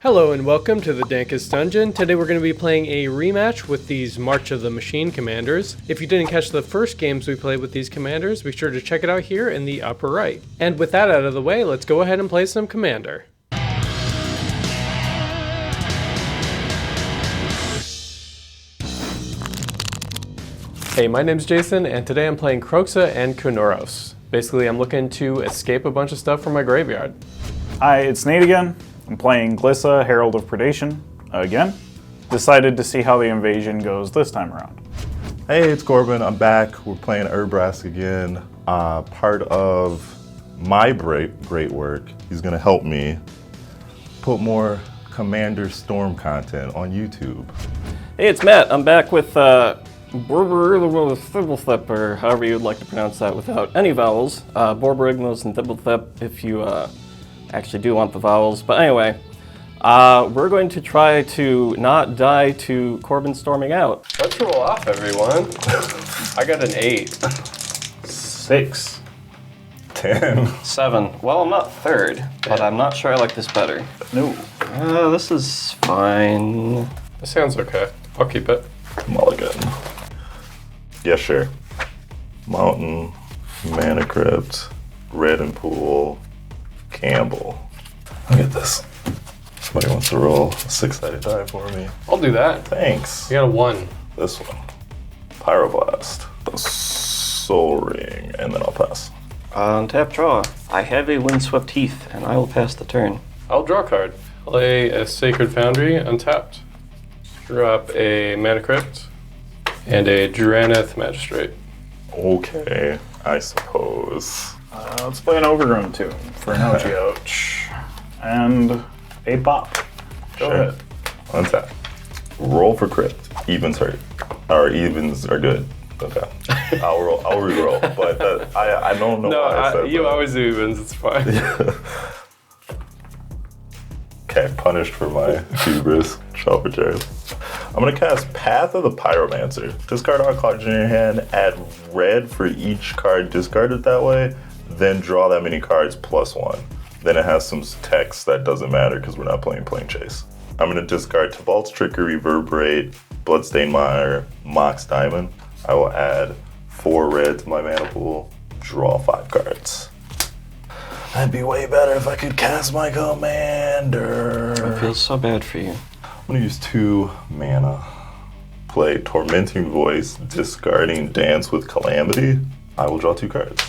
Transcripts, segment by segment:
Hello and welcome to the Dankest Dungeon. Today we're going to be playing a rematch with these March of the Machine commanders. If you didn't catch the first games we played with these commanders, be sure to check it out here in the upper right. And with that out of the way, let's go ahead and play some Commander. Hey, my name's Jason, and today I'm playing Kroxa and Kunoros. Basically, I'm looking to escape a bunch of stuff from my graveyard. Hi, it's Nate again. I'm playing Glissa, Herald of Predation, again. Decided to see how the invasion goes this time around. Hey, it's Corbin. I'm back. We're playing Urabrask again. Part of my great work. He's going to help me put more Commander Storm content on YouTube. Hey, it's Matt. I'm back with Fblthp, or however you'd like to pronounce that without any vowels. Borborygmos and Fblthp if you actually do want the vowels. But anyway, we're going to try to not die to Corbin storming out. Let's roll off, everyone. I got an 8. 6. 10. 7. Well, I'm not third, but I'm not sure I like this better. No. This is fine. This sounds okay. I'll keep it. Mulligan. Yeah, sure. Mountain, Mana Crypt, Red and Pool, Campbell. Look at this. Somebody wants to roll a 6-sided die for me. I'll do that. Thanks. You got a 1. This one. Pyroblast. The Soul Ring. And then I'll pass. Untap draw. I have a Windswept Heath, and I will pass the turn. I'll draw a card. Play a Sacred Foundry untapped. Drop a Mana Crypt and a Draneth Magistrate. Okay, I suppose. Let's play an Overgrown Tomb for an ouchie ouch. And a pop. Go ahead. Untap. Roll for crypt. Evens hurt. Or evens are good. Okay. I'll re-roll. But I don't know why I said you that. always do evens, it's fine. Okay, punished for my hubris. Shuffle return. I'm gonna cast Path of the Pyromancer. Discard all cards in your hand, add red for each card discarded that way, then draw that many cards +1. Then it has some text that doesn't matter because we're not playing Plane Chase. I'm gonna discard Tibalt's Trickery, Reverberate, Bloodstained Mire, Mox Diamond. I will add 4 red to my mana pool, draw 5 cards. That'd be way better if I could cast my commander. I feel so bad for you. I'm gonna use 2 mana. Play Tormenting Voice, discarding Dance with Calamity. I will draw 2 cards.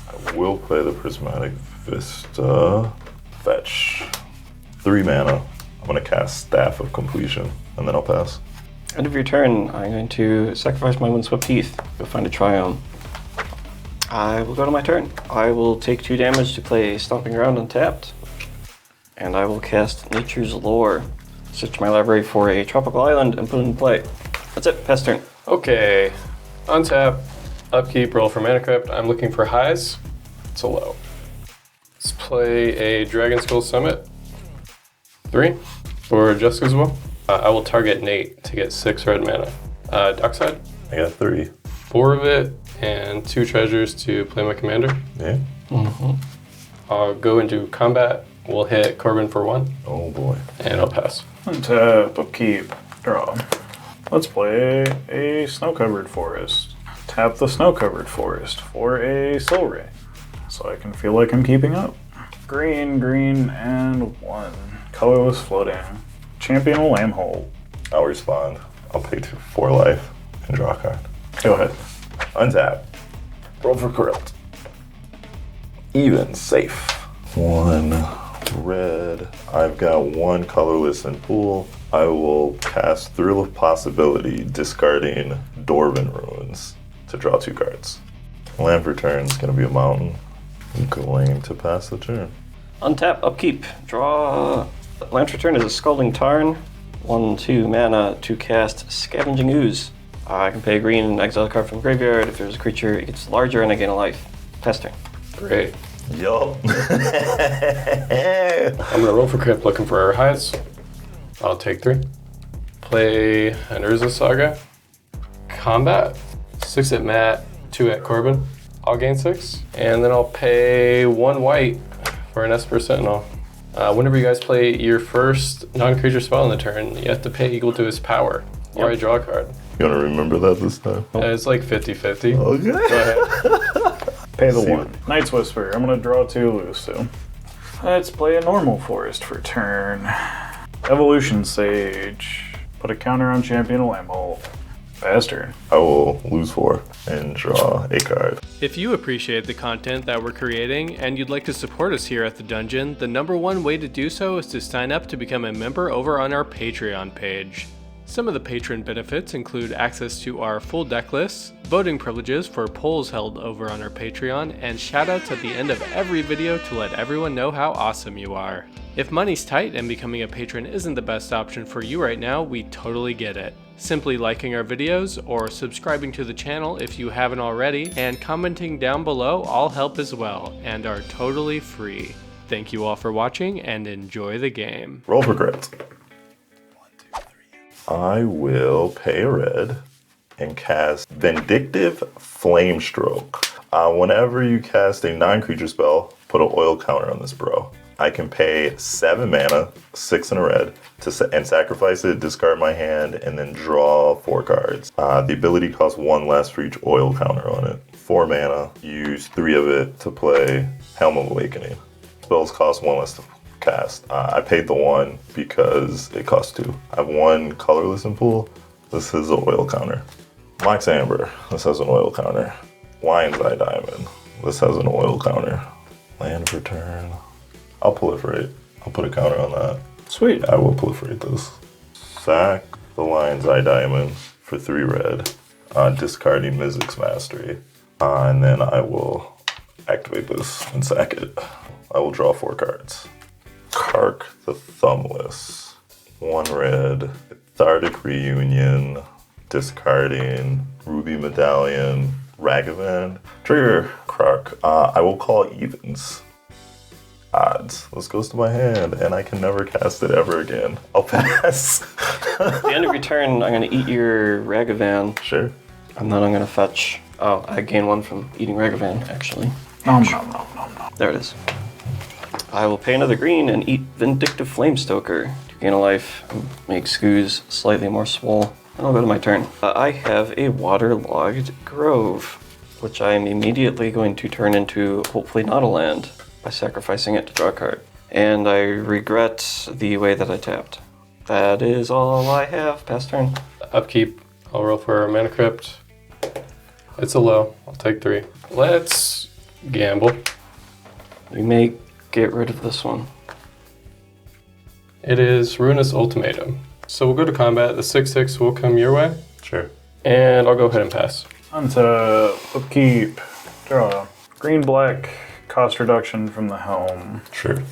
I will play the Prismatic Vista. Fetch 3 mana. I'm gonna cast Staff of Completion, and then I'll pass. End of your turn, I'm going to sacrifice my Windswept Heath. Go find a Triome. I will go to my turn. I will take 2 damage to play Stomping Ground untapped. And I will cast Nature's Lore. Search my library for a tropical island and put it in play. That's it, pass turn. Okay, untap, upkeep, roll for Mana Crypt. I'm looking for highs. It's a low. Let's play a Dragon Skull Summit. 3 for Jessica's Will. I will target Nate to get 6 red mana. Dockside. I got 3. 4 of it and 2 treasures to play my commander. Yeah. I'll go into combat. We'll hit Corbin for 1. Oh boy. And I'll pass. Untap, upkeep, draw. Let's play a Snow-Covered Forest. Tap the Snow-Covered Forest for a Soul Ring, so I can feel like I'm keeping up. Green, green, and 1. Colorless floating. Champion a Lambhole. I'll respond. I'll pay 4 life and draw a card. Go ahead. Untap. Roll for crypt. Even. Safe. 1 red. I've got 1 colorless in pool. I will cast Thrill of Possibility, discarding Dwarven Ruins to draw 2 cards. Land for turn is going to be a mountain. I'm going to pass the turn. Untap, upkeep, draw. Land return is a Scalding Tarn. 1/2 mana to cast Scavenging Ooze. I can pay a green and exile a card from the graveyard. If there's a creature, it gets larger and I gain a life. Pass turn. Great. Yo. I'm gonna roll for Crypt looking for our highs. I'll take 3. Play an Urza Saga. Combat. 6 at Matt, 2 at Corbin. I'll gain 6. And then I'll pay 1 white for an Esper Sentinel. Whenever you guys play your first non-creature spell on the turn, you have to pay equal to its power, or I draw a card. You want to remember that this time? It's like 50-50. Okay. Go ahead. Pay the 1. Night's Whisper. I'm going to draw 2, lose 2. Let's play a normal forest for turn. Evolution Sage. Put a counter on Champion of Lambhole. Faster. I will lose 4 and draw a card. If you appreciate the content that we're creating and you'd like to support us here at the Dungeon, the #1 way to do so is to sign up to become a member over on our Patreon page. Some of the patron benefits include access to our full deck lists, voting privileges for polls held over on our Patreon, and shoutouts at the end of every video to let everyone know how awesome you are. If money's tight and becoming a patron isn't the best option for you right now, we totally get it. Simply liking our videos or subscribing to the channel if you haven't already, and commenting down below all help as well, and are totally free. Thank you all for watching and enjoy the game. Roll for crit. I will pay a red and cast Vindictive Flamestroke. Whenever you cast a non-creature spell, put an oil counter on this bro. I can pay 7 mana, 6 in a red, and sacrifice it, discard my hand, and then draw 4 cards. The ability costs 1 less for each oil counter on it. 4 mana, use 3 of it to play Helm of Awakening. Spells cost 1 less to cast. I paid the 1 because it costs 2. I have 1 colorless in pool. This is an oil counter. Mox Amber. This has an oil counter. Lion's Eye Diamond. This has an oil counter. Land return. I'll proliferate. I'll put a counter on that. Sweet. I will proliferate this. Sack the Lion's Eye Diamond for 3 red. Discarding Mizzix's Mastery. And then I will activate this and sack it. I will draw 4 cards. Kark the Thumbless. 1 red. Cathartic Reunion. Discarding Ruby Medallion. Ragavan. Trigger Krark. I will call evens. Odds. This goes to my hand, and I can never cast it ever again. I'll pass. At the end of your turn, I'm going to eat your Ragavan, Sure. and then I'm going to fetch... Oh, I gain 1 from eating Ragavan, actually. No. There it is. I will pay another green and eat Vindictive Flamestoker to gain a life and make Scooz slightly more swole. And I'll go to my turn. I have a Waterlogged Grove, which I am immediately going to turn into hopefully not a land by sacrificing it to draw a card. And I regret the way that I tapped. That is all I have. Pass turn. Upkeep. I'll roll for Mana Crypt. It's a low. I'll take 3. Let's gamble. You may get rid of this one. It is Ruinous Ultimatum. So we'll go to combat. The 6/6 will come your way. Sure. And I'll go ahead and pass. Untap. Upkeep. Draw. Green-black. Cost reduction from the helm. Sure.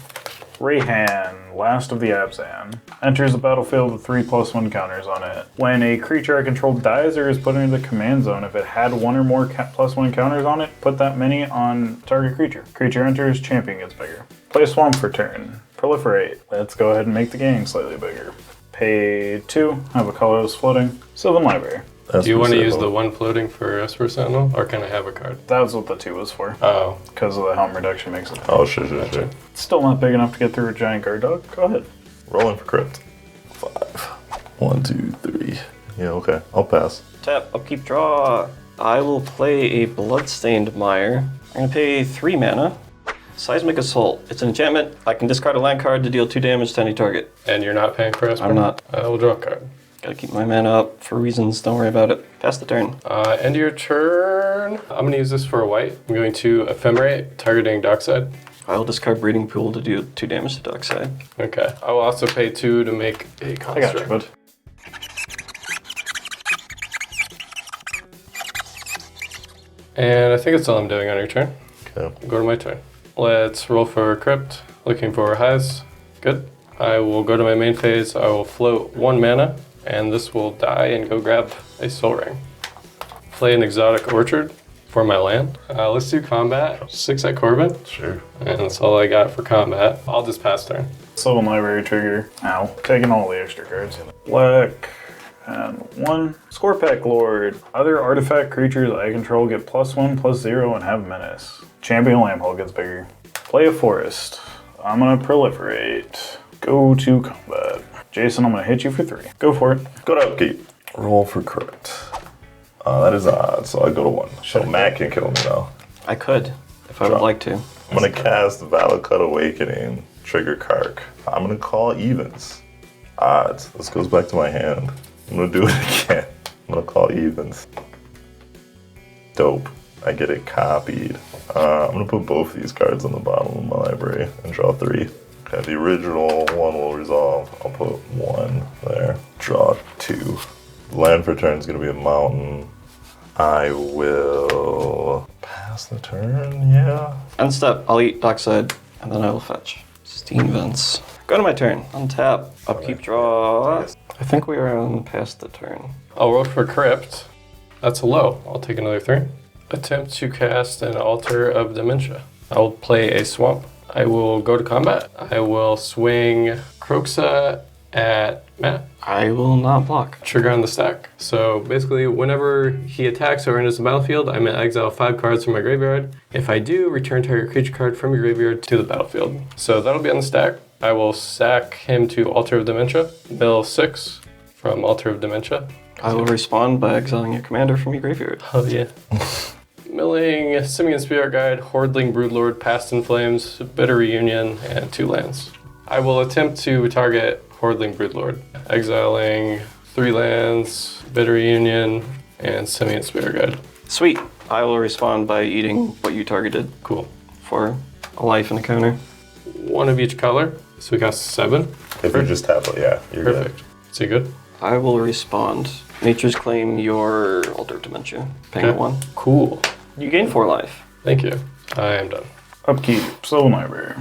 Rayhan, Last of the Abzan. Enters the battlefield with 3/1 counters on it. When a creature I control dies or is put into the command zone, if it had 1 or more +1 counters on it, put that many on target creature. Creature enters, champion gets bigger. Play a swamp for turn. Proliferate. Let's go ahead and make the gang slightly bigger. Pay 2, have a colorless floating. Sylvan Library. Do you want to use the 1 floating for Esper Sentinel, or can I have a card? That's what the 2 was for. Oh. Because of the helm reduction makes it. Oh, sure. Gotcha. It's still not big enough to get through a giant guard dog. Go ahead. Rolling for crit. 5. 1, 2, 3. Yeah, okay. I'll pass. Tap, upkeep, draw. I will play a Bloodstained Mire. I'm going to pay 3 mana. Seismic Assault. It's an enchantment. I can discard a land card to deal 2 damage to any target. And you're not paying for Esper? I'm not. I will draw a card. Gotta keep my mana up for reasons, don't worry about it. Pass the turn. End of your turn. I'm going to use this for a white. I'm going to Ephemerate, targeting Dockside. I will discard Breeding Pool to do 2 damage to Dockside. Okay. I will also pay 2 to make a I construct. got you, bud. And I think that's all I'm doing on your turn. Okay. Go to my turn. Let's roll for Crypt. Looking for highs. Good. I will go to my main phase. I will float 1 mana, and this will die and go grab a Soul Ring. Play an Exotic Orchard for my land. Let's do combat. 6 at Corbin. Sure. And that's all I got for combat. I'll just pass turn. Sylvan Library trigger. Ow. Taking all the extra cards. Black. And 1. Scorepack Lord. Other artifact creatures I control get +1/+0 and have menace. Champion Lambhole gets bigger. Play a forest. I'm gonna proliferate. Go to combat. Jason, I'm gonna hit you for 3. Go for it. Go to upkeep. Roll for crit. That is odd, so I go to 1. So Matt can kill me now. I could, if I would like to. I'm gonna cast Valakut Awakening, trigger Kark. I'm gonna call evens. Odds. This goes back to my hand. I'm gonna do it again. I'm gonna call evens. Dope. I get it copied. I'm gonna put both these cards on the bottom of my library and draw 3. Okay, the original one will resolve. I'll put 1 there. Draw 2. Land for turn is gonna be a mountain. I will pass the turn, yeah. End step, I'll eat dockside, and then I will fetch. Steam Vents. Go to my turn. Untap. Upkeep, draw. I think we are on past the turn. I'll roll for Crypt. That's a low. I'll take another 3. Attempt to cast an Altar of Dementia. I'll play a Swamp. I will go to combat. I will swing Kroxa at Matt. I will not block. Trigger on the stack. So basically, whenever he attacks or enters the battlefield, I'm going to exile 5 cards from my graveyard. If I do, return target creature card from your graveyard to the battlefield. So that'll be on the stack. I will sack him to Altar of Dementia. Mill 6 from Altar of Dementia. I will respond by exiling your commander from your graveyard. Oh yeah. Milling Simian Spirit Guide, Hordling Broodlord, Past in Flames, Bitter Reunion, and 2 lands. I will attempt to target Hordling Broodlord, exiling 3 lands, Bitter Reunion, and Simian Spirit Guide. Sweet. I will respond by eating what you targeted Cool. for a life and a counter. 1 of each color, so we got 7. If you just tap it, yeah, you're Perfect. good. Is he good? I will respond. Nature's Claim your Altar of Dementia. Paying Okay. 1. Cool. You gain 4 life. Thank you. I am done. Upkeep. Soul Library.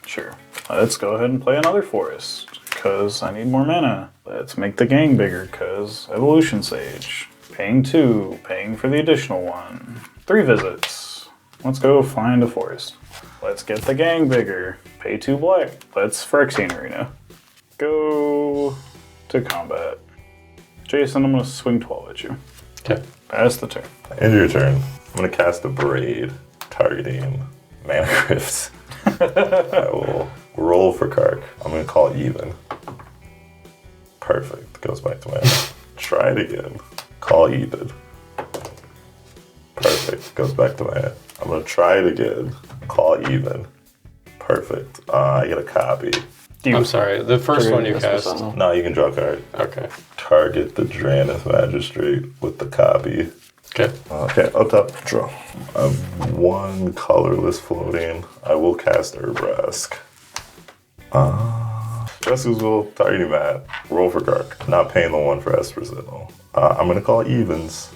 Sure. Let's go ahead and play another forest, because I need more mana. Let's make the gang bigger, because Evolution Sage. Paying 2, paying for the additional 1. 3 visits. Let's go find a forest. Let's get the gang bigger. Pay 2 black. Let's Phyrexian Arena. Go to combat. Jason, I'm going to swing 12 at you. Okay. Pass the turn. End your turn. I'm gonna cast a Braid, targeting Mana Crypt. I will roll for Kark. I'm gonna call it even. Perfect. Goes back to my hand. Try it again. Call even. Perfect. Goes back to my hand. I'm gonna try it again. Call even. Perfect. I get a copy. I'm sorry, the first Trigger one you Vesper cast. Sentinel. No, you can draw a card. Okay. Target the Drannith Magistrate with the copy. Okay. Okay, up top, draw. I have 1 colorless floating. I will cast Urabrask. Justice will targeting Matt. Roll for Kark. Not paying the 1 for Esper Sentinel. I'm gonna call evens.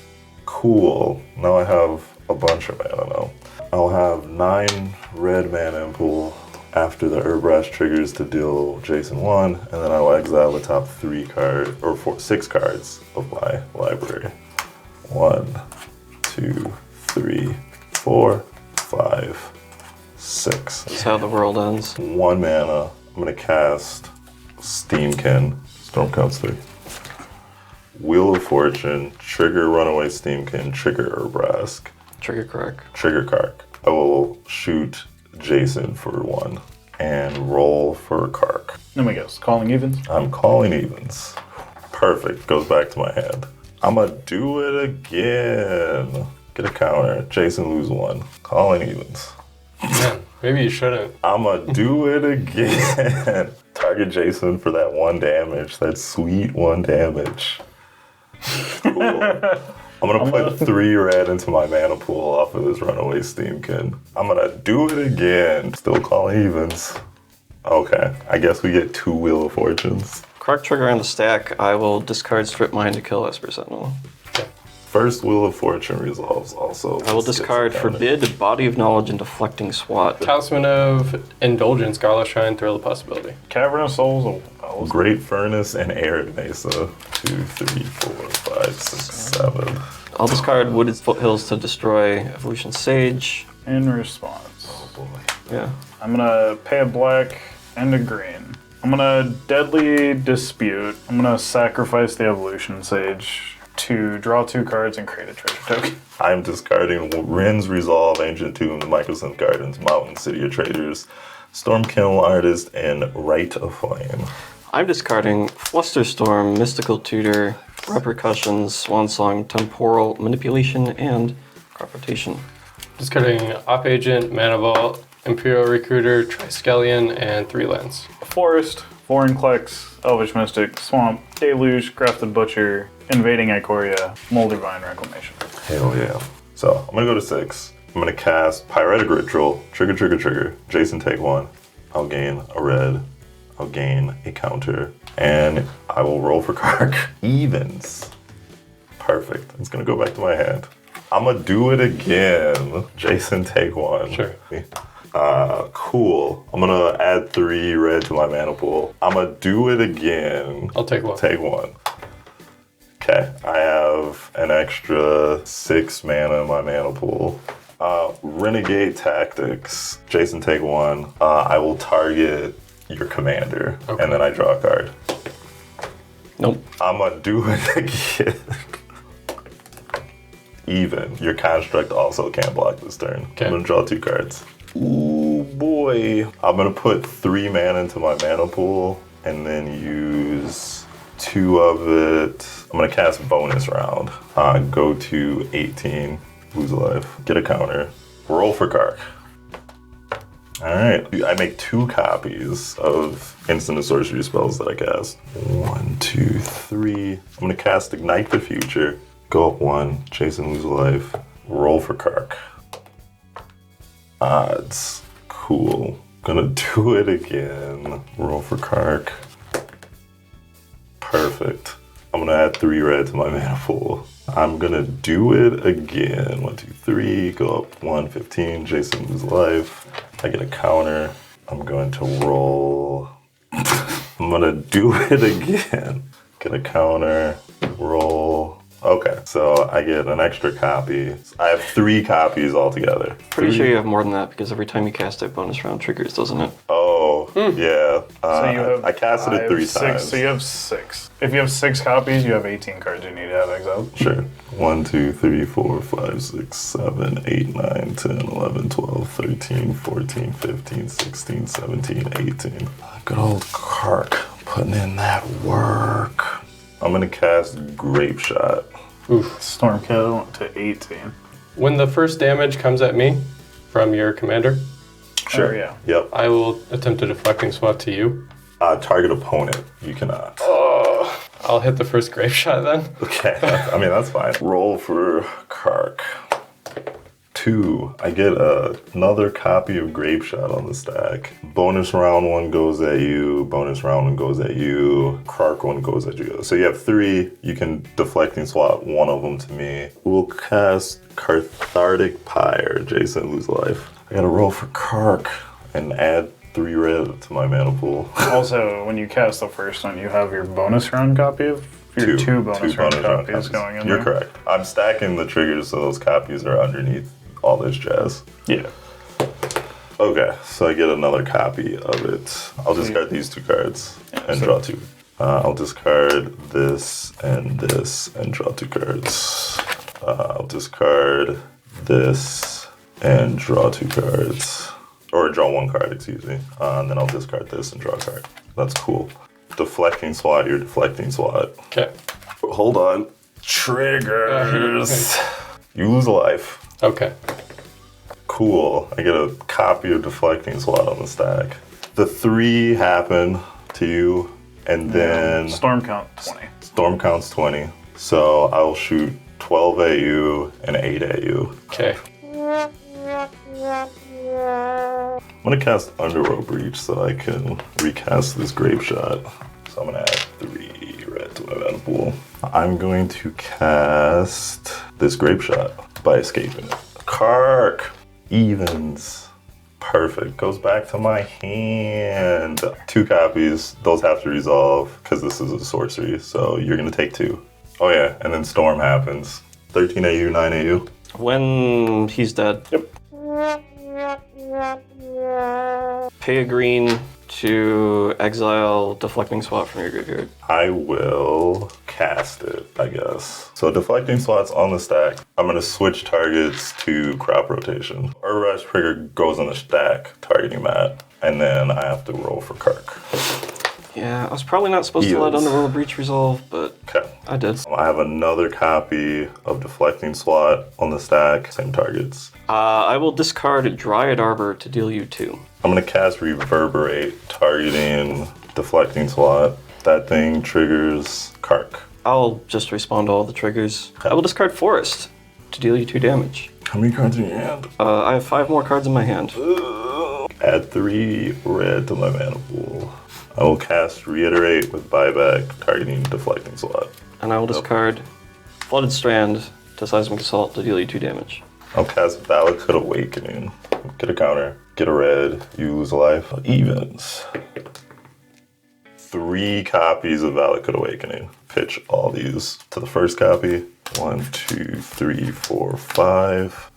Cool. Now I have a bunch of mana now. I'll have 9 red mana in pool after the Urabras triggers to deal Jason 1, and then I will exile the top 3 cards, or 6 cards of my library. 1, 2, 3, 4, 5, 6. That's how the world ends. 1 mana. I'm gonna cast Steamkin. Storm counts 3. Wheel of Fortune. Trigger Runaway Steamkin. Trigger Urabrask. Trigger Kark. Trigger Kark. I will shoot Jason for 1 and roll for Kark. Let me guess. Calling evens? I'm calling evens. Perfect. Goes back to my hand. I'm gonna do it again. Get a counter. Jason lose 1. Calling evens. Man, maybe you shouldn't. I'm gonna do it again. Target Jason for that 1 damage. That sweet 1 damage. Cool. I'm gonna put 3 red into my mana pool off of this Runaway Steamkin. I'm gonna do it again. Still calling evens. Okay, I guess we get 2 Wheel of Fortunes. Kark trigger on the stack. I will discard Strip Mine to kill Esper Sentinel. First Wheel of Fortune resolves also. I will discard Forbid, Body of Knowledge, and Deflecting Swat. Talisman of Indulgence, Garlic Shrine, Thrill of Possibility. Cavern of Souls. Great Furnace and Arid Mesa. 2, 3, 4, 5, 6, 7. I'll discard Wooded Foothills to destroy Evolution Sage. In response. Oh boy. Yeah. I'm gonna pay a black and a green. I'm gonna Deadly Dispute. I'm gonna sacrifice the Evolution Sage. to draw 2 cards and create a treasure token. I'm discarding Rin's Resolve, Ancient Tombs, Mycosynth Gardens, Mountain City of Traders, Stormkill Artist, and Rite of Flame. I'm discarding Flusterstorm, Mystical Tutor, Repercussions, Swansong, Temporal Manipulation, and Predation. Discarding Op Agent, Mana Vault, Imperial Recruiter, Triskelion, and 3 lands. Forest, Vorinclex, Elvish Mystic, Swamp, Deluge, Grafted Butcher, Invading Ikoria, Moldavine Reclamation. Hell yeah. So, I'm gonna go to 6. I'm gonna cast Pyretic Ritual, trigger. Jason, take 1. I'll gain a red. I'll gain a counter. And I will roll for Kark. Evens. Perfect. It's gonna go back to my hand. I'm gonna do it again. Jason, take 1. Sure. Cool. I'm gonna add 3 red to my mana pool. I'm gonna do it again. I'll take 1. Take 1. Okay, I have an extra 6 mana in my mana pool. Renegade Tactics. Jason, take 1. I will target your commander, Okay. and then I draw a card. Nope. I'm gonna do it again. Even. Your construct also can't block this turn. Okay. I'm gonna draw 2 cards. Ooh, boy. I'm gonna put 3 mana into my mana pool, and then use 2 of it. I'm gonna cast bonus round. Go to 18, lose a life, get a counter, roll for Kark. Alright, I make 2 copies of instant and sorcery spells that I cast. 1, 2, 3. I'm gonna cast Ignite the Future, go up 1, Jason, lose a life, roll for Kark. Odds. Cool. Gonna do it again. Roll for Kark. Perfect. I'm gonna add 3 red to my mana pool. I'm gonna do it again. 1, 2, 3. Go up 1, 15. Jason, lose life. I get a counter. I'm going to roll. I'm gonna do it again. Get a counter. Roll. Okay, so I get an extra copy. I have 3 copies altogether. Pretty sure you have more than that because every time you cast it, bonus round triggers, doesn't it? Oh, yeah. So you have I casted it 3 6, times. So you have 6. If you have 6 copies, you have 18 cards you need to have exiled. Sure. 1, 2, 3, 4, 5, 6, 7, 8, 9, 10, 11, 12, 13, 14, 15, 16, 17, 18. Good old Kark putting in that work. I'm gonna cast Grape Shot. Oof. Stormkill to 18. When the first damage comes at me from your commander, Sure. Oh, yeah. Yep. I will attempt a deflecting swat to you. Target opponent. You cannot. I'll hit the first grape shot then. Okay. I mean, that's fine. Roll for Kark. 2. I get another copy of Grape Shot on the stack. Bonus round 1 goes at you. Bonus round 1 goes at you. Kark 1 goes at you. So you have 3. You can deflecting swap 1 of them to me. We'll cast Cathartic Pyre. Jason, lose life. I gotta roll for Kark and add 3 red to my mana pool. Also, when you cast the first one, you have your bonus round copy of your 2 bonus round copies going in You're there. correct. I'm stacking the triggers so those copies are underneath all this jazz. Yeah. Okay, so I get another copy of it. I'll discard these 2 cards and draw 2. I'll discard this and draw 2 cards. I'll discard this and draw 2 cards. Or draw 1 card, excuse me. And then I'll discard this and draw a card. That's cool. Deflecting swat, you're deflecting swat. Okay. Hold on. Triggers. You lose a life. Okay. Cool. I get a copy of Deflecting Swat on the stack. The 3 happen to you, and then Storm count 20. Storm counts 20. So I'll shoot 12 at you and 8 at you. Okay. I'm gonna cast Underworld Breach so I can recast this Grape Shot. So I'm gonna add 3 red to my mana pool. I'm going to cast this Grape Shot by escaping it. Kark. Evens. Perfect. Goes back to my hand. 2 copies. Those have to resolve because this is a sorcery. So you're going to take 2. Oh yeah, and then Storm happens. 13 AU, 9 AU. When he's dead. Yep. Pay a green to exile Deflecting Swat from your graveyard. I will cast it, I guess. So Deflecting Slot's on the stack. I'm going to switch targets to Crop Rotation. Urabras trigger goes on the stack, targeting Matt. And then I have to roll for Kark. Yeah, I was probably not supposed to let Underworld Breach resolve, but I did. I have another copy of Deflecting Slot on the stack, same targets. I will discard Dryad Arbor to deal you 2. I'm going to cast Reverberate, targeting Deflecting Slot. That thing triggers Kark. I'll just respond to all the triggers. I will discard Forest to deal you 2 damage. How many cards in your hand? I have 5 more cards in my hand. Add 3 red to my mana pool. I will cast Reiterate with buyback, targeting Deflecting Slot. And I will discard Flooded Strand to Seismic Assault to deal you 2 damage. I'll cast Valakut Awakening. Get a counter. Get a red. You lose a life. Evens. 3 copies of Valakut Awakening. Pitch all these to the first copy. 1, 2, 3, 4, 5.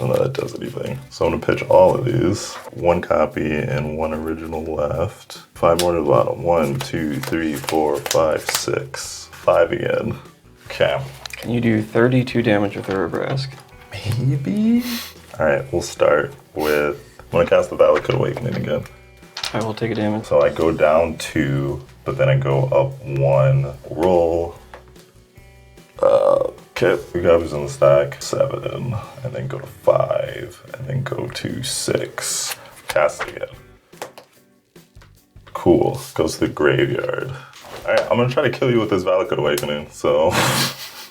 None of that does anything. So I'm gonna pitch all of these. 1 copy and 1 original left. 5 more to the bottom. 1, 2, 3, 4, 5, 6. 5 again. Okay. Can you do 32 damage with Urabrask? Maybe? Alright, we'll start with... I'm gonna cast the Valakut Awakening again. I will take a damage. So I go down 2, but then I go up 1. Roll. Okay, 3 copies on the stack. 7, and then go to 5, and then go to 6. Cast it again. Cool. Goes to the graveyard. Alright, I'm gonna try to kill you with this Valakut Awakening, so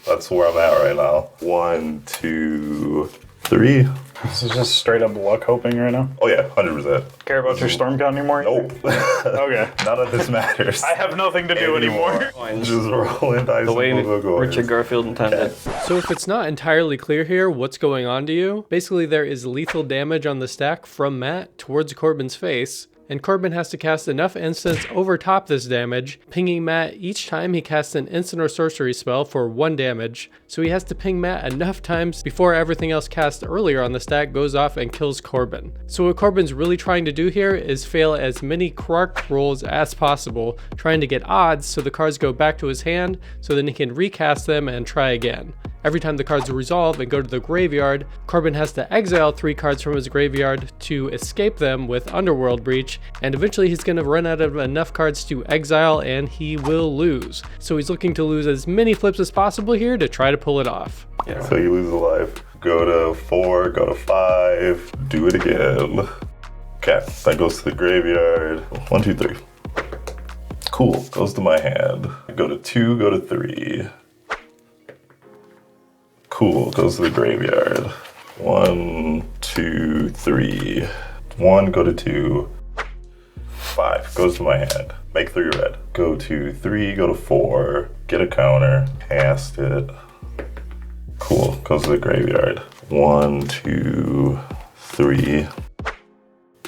that's where I'm at right now. 1, 2, 3. This is just straight up luck hoping right now. Oh yeah, 100%. Care about your storm count anymore? Nope. Okay. None of this matters. I have nothing to do anymore. Just rolling dice. The way and moving coins. Richard Garfield intended. So if it's not entirely clear here what's going on to you, basically there is lethal damage on the stack from Matt towards Corbin's face, and Corbin has to cast enough instants over top this damage, pinging Matt each time he casts an instant or sorcery spell for 1 damage. So he has to ping Matt enough times before everything else cast earlier on the stack goes off and kills Corbin. So what Corbin's really trying to do here is fail as many Kark rolls as possible, trying to get odds so the cards go back to his hand so then he can recast them and try again. Every time the cards resolve and go to the graveyard, Corbin has to exile 3 cards from his graveyard to escape them with Underworld Breach, and eventually he's going to run out of enough cards to exile and he will lose. So he's looking to lose as many flips as possible here to try to pull it off. Yeah. So you lose a life. Go to 4, go to 5, do it again. Okay, that goes to the graveyard. 1, 2, 3. Cool, goes to my hand. Go to 2, go to 3. Cool, goes to the graveyard. 1, 2, 3. 1, go to 2. 5, goes to my hand. Make 3 red. Go to 3, go to 4. Get a counter. Cast it. Cool, goes to the graveyard. 1, 2, 3.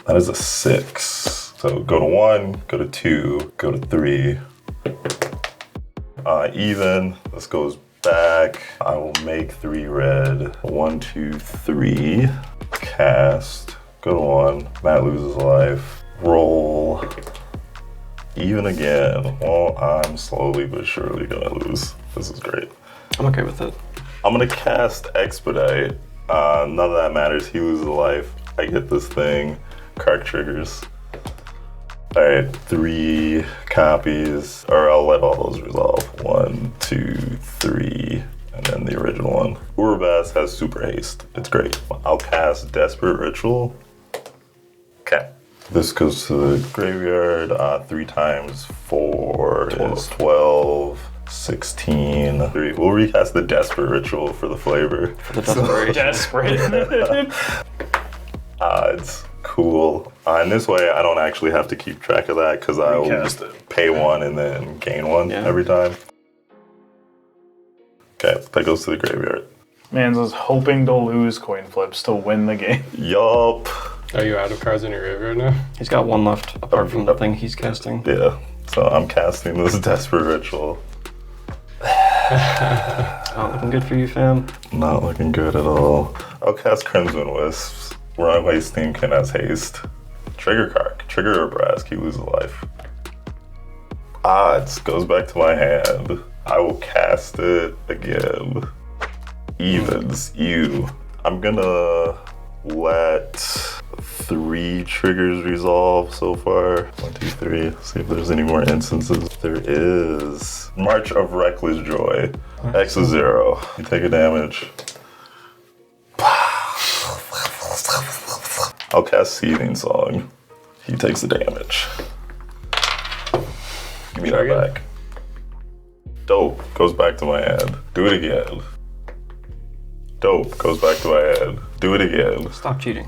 That is a 6. So go to 1, go to 2, go to 3. Even. This goes back. I will make 3 red. 1, 2, 3. Cast. Go to 1. Matt loses a life. Roll. Even again. Well, I'm slowly but surely gonna lose. This is great. I'm okay with it. I'm gonna cast Expedite. None of that matters. He loses a life. I get this thing. Kark triggers. Alright, 3 copies, or I'll let all those resolve. 1, 2, 3, and then the original one. Urabras has super haste. It's great. I'll cast Desperate Ritual. Okay. This goes to the graveyard. 3 times 4 is 12. 16. 3. We'll recast the Desperate Ritual for the flavor. For the desperation. Odds. Cool. And this way, I don't actually have to keep track of that because I will just pay 1 and then gain 1 every time. Okay, that goes to the graveyard. Man's is hoping to lose coin flips to win the game. Yup. Are you out of cards in your graveyard now? He's got 1 left, apart from the thing he's casting. Yeah. So I'm casting this Desperate Ritual. Not looking good for you, fam. Not looking good at all. I'll cast Crimson Wisps. Runaway Steamkin has haste. Trigger card. Trigger Urabrask. You lose a life. Odds goes back to my hand. I will cast it again. Evens. You. I'm gonna let 3 triggers resolve so far. 1, 2, 3. See if there's any more instances. There is. March of Reckless Joy. X is 0. You take a damage. I'll cast Seething Song. He takes the damage. Give me that back. Dope goes back to my hand. Do it again. Dope goes back to my hand. Do it again. Stop cheating.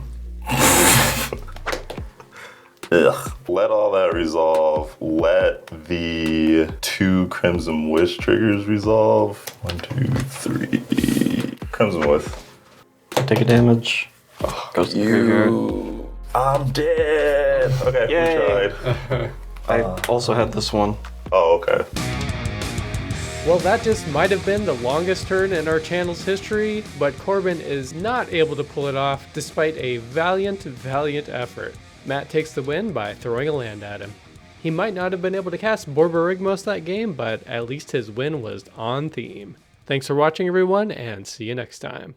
Ugh. Let all that resolve. Let the 2 Crimson Wish triggers resolve. 1, 2, 3. Crimson Wish. Take a damage. Goes to the graveyard. I'm dead. Okay, Yay. we tried. I also had this one. Oh, okay. Well, that just might have been the longest turn in our channel's history, but Corbin is not able to pull it off despite a valiant effort. Matt takes the win by throwing a land at him. He might not have been able to cast Borborygmos that game, but at least his win was on theme. Thanks for watching, everyone, and see you next time.